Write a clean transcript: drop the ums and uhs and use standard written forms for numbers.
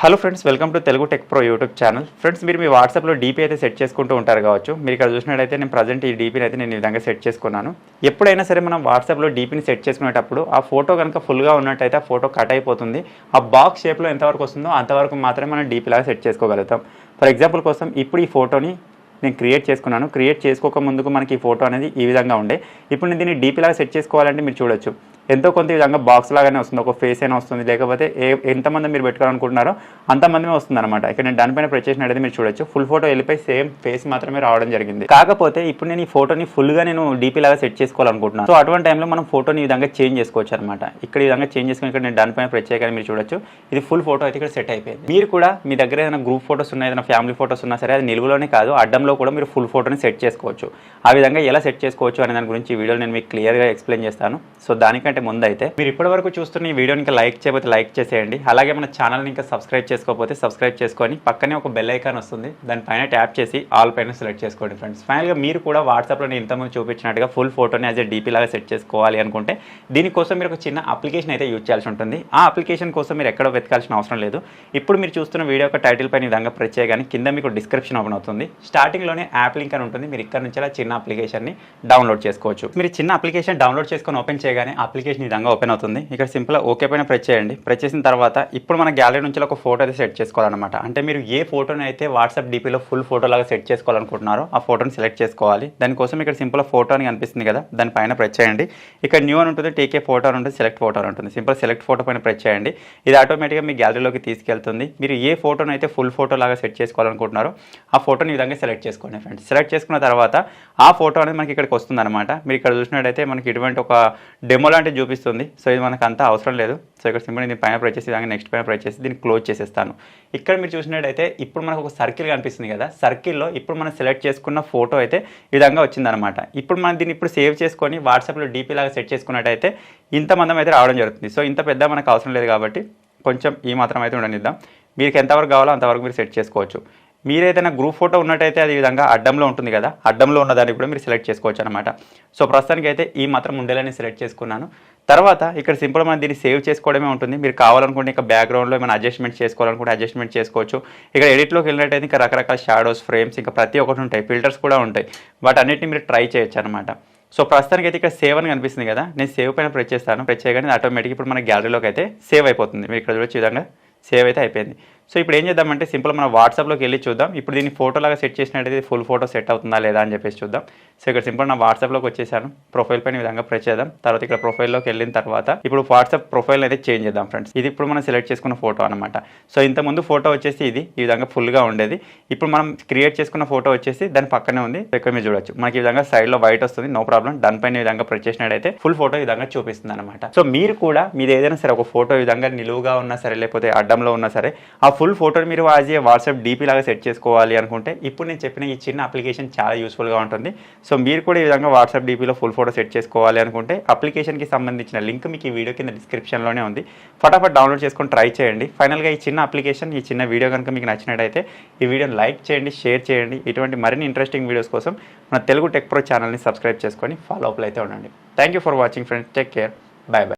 Hello friends, welcome to Telugu tech pro YouTube channel. Friends, మీరు మీ వాట్సాప్లో DP అయితే set చేసుకుంటూ ఉంటారు కావచ్చు. మీరు ఇక్కడ చూసినట్టయితే నేను ప్రజెంట్ ఈ డీపీని అయితే నేను ఈ విధంగా సెట్ చేసుకున్నాను. ఎప్పుడైనా సరే మనం వాట్సాప్లో డీపీని సెట్ చేసుకునేటప్పుడు ఆ ఫోటో కనుక ఫుల్గా ఉన్నట్టయితే ఆ ఫోటో కట్ అయిపోతుంది. ఆ బాక్స్ షేప్లో ఎంతవరకు వస్తుందో అంతవరకు మాత్రమే మనం డీపీ లాగా సెట్ చేసుకోగలుగుతాం. ఫర్ ఎగ్జాంపుల్ కోసం ఇప్పుడు ఈ ఫోటోని నేను క్రియేట్ చేసుకున్నాను. క్రియేట్ చేసుకోక ముందుకు మనకి ఈ ఫోటో అనేది ఈ విధంగా ఉండే. ఇప్పుడు నేను దీన్ని డీపీ లాగా సెట్ చేసుకోవాలంటే మీరు చూడొచ్చు, ఎంతో కొంత ఈ విధంగా బాక్స్ లాగానే వస్తుంది. ఒక ఫేస్ అయినా వస్తుంది, లేకపోతే ఎంతమంది మీరు పెట్టుకోవాలనుకుంటున్నారో అంతమంది వస్తుంది అనమాట. ఇక్కడ నేను దానిపైన ప్రెస్ చేసినట్టయితే మీరు చూడొచ్చు, ఫుల్ ఫోటో వెళ్ళిపోయి సేమ్ ఫేస్ మాత్రమే రావడం జరిగింది. కాకపోతే ఇప్పుడు నేను ఈ ఫోటోని ఫుల్గా నేను డీపీ లాగా సెట్ చేసుకోవాలనుకుంటున్నాను. సో అటువంటి టైంలో మనం ఫోటోని ఈ విధంగా చేంజ్ చేసుకోవచ్చు అనమాట. ఇక్కడ ఈ విధంగా చేంజ్ చేసుకుని ఇక్కడ నేను దానిపైన ప్రెస్ చేయగానే మీరు చూడొచ్చు, ఇది ఫుల్ ఫోటో అయితే ఇక్కడ సెట్ అయిపోయింది. మీరు కూడా మీ దగ్గర ఏదైనా గ్రూప్ ఫోటోస్ ఉన్నా, ఏదైనా ఫ్యామిలీ ఫోటోస్ ఉన్నా సరే, అది నిలువులోనే కాదు అడ్డంలో కూడా మీరు ఫుల్ ఫోటోని సెట్ చేసుకోవచ్చు. ఆ విధంగా ఎలా సెట్ చేసుకోవచ్చు అనే దాని గురించి ఈ వీడియోలో నేను మీకు క్లియర్గా ఎక్స్ప్లెయిన్ చేస్తాను. సో దానికంటే ముందు అయితే మీరు ఇప్పటివరకు చూస్తున్న ఈ వీడియోని ఇంకా లైక్ చేయకపోతే లైక్ చేసేయండి. అలాగే మన ఛానల్ని ఇంకా సబ్స్క్రైబ్ చేసుకోకపోతే సబ్స్క్రైబ్ చేసుకొని పక్కనే ఒక బెల్ ఐకాన్ వస్తుంది, దానిపైన ట్యాప్ చేసి ఆల్ పైన సెలెక్ట్ చేసుకోండి ఫ్రెండ్స్. ఫైనల్గా మీరు కూడా వాట్సాప్లో నేను ఇంతకుముందు చూపించినట్టుగా ఫుల్ ఫోటోని యాజ్ ఏ డీపీ లాగా సెట్ చేసుకోవాలి అనుకుంటే దీనికోసం మీరు ఒక చిన్న అప్లికేషన్ అయితే యూజ్ చేయాల్సి ఉంటుంది. ఆ అప్లికేషన్ కోసం మీరు ఎక్కడో వెతకాల్సిన అవసరం లేదు. ఇప్పుడు మీరు చూస్తున్న వీడియో యొక్క టైటిల్ పైన ఈ విధంగా ప్రెస్ చేయగానే కింద మీకు డిస్క్రిప్షన్ ఓపెన్ అవుతుంది. స్టార్టింగ్లోనే యాప్ లింక్ అని ఉంటుంది. మీరు ఇక్కడ నుంచి అలా చిన్న అప్లికేషన్ని డౌన్లోడ్ చేసుకోవచ్చు. మీరు చిన్న అప్లికేషన్ డౌన్లోడ్ చేసుకొని ఓపెన్ చేయగానే అప్లికేషన్ ఈ విధంగా ఓపెన్ అవుతుంది. ఇక్కడ సింపుల్గా ఓకే పైన ప్రెస్ చేయండి. ప్రెస్ చేసిన తర్వాత ఇప్పుడు మన గ్యాలరీ నుంచి ఒక ఫోటో అయితే సెట్ చేసుకోవాలన్నమాట. అంటే మీరు ఏ ఫోటోని అయితే వాట్సాప్ డీపీలో ఫుల్ ఫోటో లాగా సెట్ చేసుకోవాలనుకుంటున్నారో ఆ ఫోటోని సెలెక్ట్ చేసుకోవాలి. దానికోసం ఇక్కడ సింపుల్గా ఫోటో అని కనిపిస్తుంది కదా, దానిపైన ప్రెస్ చేయండి. ఇక్కడ న్యూ అని ఉంటుంది, టేకే ఫోటో అని ఉంటుంది, సెలెక్ట్ ఫోటో అని ఉంటుంది. సింపుల్ సెలెక్ట్ ఫోటో పైన ప్రెస్ చేయండి. ఇది ఆటోమేటిక్గా మీ గ్యాలరీలోకి తీసుకెళ్తుంది. మీరు ఏ ఫోటోని అయితే ఫుల్ ఫోటో లాగా సెట్ చేసుకోవాలనుకుంటున్నారో ఆ ఫోటోని ఈ విధంగా సెలెక్ట్ చేసుకోండి ఫ్రెండ్స్. సెలెక్ట్ చేసుకున్న తర్వాత ఆ ఫోటో అనేది మనకి ఇక్కడికి వస్తుంది అనమాట. మీరు ఇక్కడ చూసినట్టయితే మనకి ఇటువంటి ఒక డెమో లాంటివి చూపిస్తుంది. సో ఇది మనకు అంతా అవసరం లేదు. సో ఇక్కడ సింపుల్ దీని పైన ప్రెస్ చేసి దాన్ని నెక్స్ట్ పైన ప్రెస్ చేసి దీన్ని క్లోజ్ చేసేస్తాను. ఇక్కడ మీరు చూసినట్టయితే ఇప్పుడు మనకు ఒక సర్కిల్ కనిపిస్తుంది కదా, సర్కిల్లో ఇప్పుడు మనం సెలెక్ట్ చేసుకున్న ఫోటో అయితే ఈ విధంగా వచ్చిందనమాట. ఇప్పుడు మనం దీన్ని ఇప్పుడు సేవ్ చేసుకొని వాట్సాప్లో డీపీ లాగా సెట్ చేసుకున్నట్టయితే ఇంతమంది అయితే రావడం జరుగుతుంది. సో ఇంత పెద్ద మనకు అవసరం లేదు కాబట్టి కొంచెం ఈ మాత్రం అయితే ఉండనిద్దాం. మీకు ఎంతవరకు కావాలో అంతవరకు మీరు సెట్ చేసుకోవచ్చు. మీరు ఏదైనా గ్రూప్ ఫోటో ఉన్నట్టయితే అది విధంగా అడ్డంలో ఉంటుంది కదా, అడ్డంలో ఉన్నదాన్ని కూడా మీరు సెలెక్ట్ చేసుకోవచ్చు అనమాట. సో ప్రస్తుతానికి అయితే ఈ మాత్రం ఉండేలని సెలెక్ట్ చేసుకున్నాను. తర్వాత ఇక్కడ సింపుల్ మనం దీన్ని సేవ్ చేసుకోవడమే ఉంటుంది. మీరు కావాలనుకుంటే ఇంకా బ్యాక్గ్రౌండ్లో ఏమైనా అడ్జస్ట్మెంట్ చేసుకోవాలనుకుంటే అడ్జస్ట్మెంట్ చేసుకోవచ్చు. ఇక్కడ ఎడిట్లోకి వెళ్ళినట్టయితే ఇంకా రకరకాల షాడోస్, ఫ్రేమ్స్, ఇంకా ప్రతి ఒక్కటి ఉంటాయి, ఫిల్టర్స్ కూడా ఉంటాయి. వాటన్నిటిని మీరు ట్రై చేయొచ్చు అనమాట. సో ప్రస్తుతానికి అయితే ఇక్కడ సేవ్ అని కనిపిస్తుంది కదా, నేను సేవ్ పైన ప్రెస్ చేస్తాను. ప్రెస్ చేయగానే ఆటోమేటిక్ ఇప్పుడు మన గ్యాలరీలోకి అయితే సేవ్ అయిపోతుంది. మీరు ఇక్కడ చూడొచ్చు విధంగా సేవ్ అయితే అయిపోయింది. సో ఇప్పుడు ఏం చేద్దామంటే సింపుల్ మన వాట్సాప్లోకి వెళ్ళి చూద్దాం. ఇప్పుడు దీన్ని ఫోటోలాగా సెట్ చేసినట్టయితే ఫుల్ ఫోటో సెట్ అవుతుందా లేదా అని చెప్పేసి చూద్దాం. సో ఇక్కడ సింపుల్ నా వాట్సాప్లోకి వచ్చేసాను. ప్రొఫైల్ పైన విధంగా ప్రెస్ చేద్దాం. తర్వాత ఇక్కడ ప్రొఫైల్లోకి వెళ్ళిన తర్వాత ఇప్పుడు వాట్సాప్ ప్రొఫైల్ అయితే చేంజ్ చేద్దాం ఫ్రెండ్స్. ఇది ఇప్పుడు మనం సెలెక్ట్ చేసుకున్న ఫోటో అనమాట. సో ఇంతకుముందు ఫోటో వచ్చేసి ఇది ఈ విధంగా ఫుల్గా ఉండేది. ఇప్పుడు మనం క్రియేట్ చేసుకున్న ఫోటో వచ్చేసి దాని పక్కనే ఉంది. ఇక్కడ మీరు చూడొచ్చు మనకి ఈ విధంగా సైడ్లో వైట్ వస్తుంది, నో ప్రాబ్లం. దానిపైన ఈ విధంగా ప్రెస్ చేసినట్టయితే ఫుల్ ఫోటో ఈ విధంగా చూపిస్తుంది అనమాట. సో మీరు కూడా మీది ఏదైనా సరే ఒక ఫోటో ఈ విధంగా నిలువుగా ఉన్నా సరే, లేకపోతే అడ్డంలో ఉన్నా సరే, ఆ ఫుల్ ఫోటోని మీరు యాజ్ ఏ వాట్సాప్ డీపీ లాగా సెట్ చేసుకోవాలి అనుకుంటే ఇప్పుడు నేను చెప్పిన ఈ చిన్న అప్లికేషన్ చాలా యూస్ఫుల్గా ఉంటుంది. సో మీరు కూడా ఈ విధంగా వాట్సాప్ డీపీలో ఫుల్ ఫోటో సెట్ చేసుకోవాలి అనుకుంటే అప్లికేషన్కి సంబంధించిన లింక్ మీకు ఈ వీడియో కింద డిస్క్రిప్షన్లోనే ఉంది. ఫటాఫట్ డౌన్లోడ్ చేసుకొని ట్రై చేయండి. ఫైనల్గా ఈ చిన్న అప్లికేషన్, ఈ చిన్న వీడియో కనుక మీకు నచ్చినట్టయితే ఈ వీడియోని లైక్ చేయండి, షేర్ చేయండి. ఇటువంటి మరిన్ని ఇంట్రెస్టింగ్ వీడియోస్ కోసం మన తెలుగు టెక్ ప్రో ఛానల్ని సబ్స్క్రైబ్ చేసుకొని ఫాలో అప్లో అయితే ఉండండి. Thank you for watching friends. Take care. Bye bye.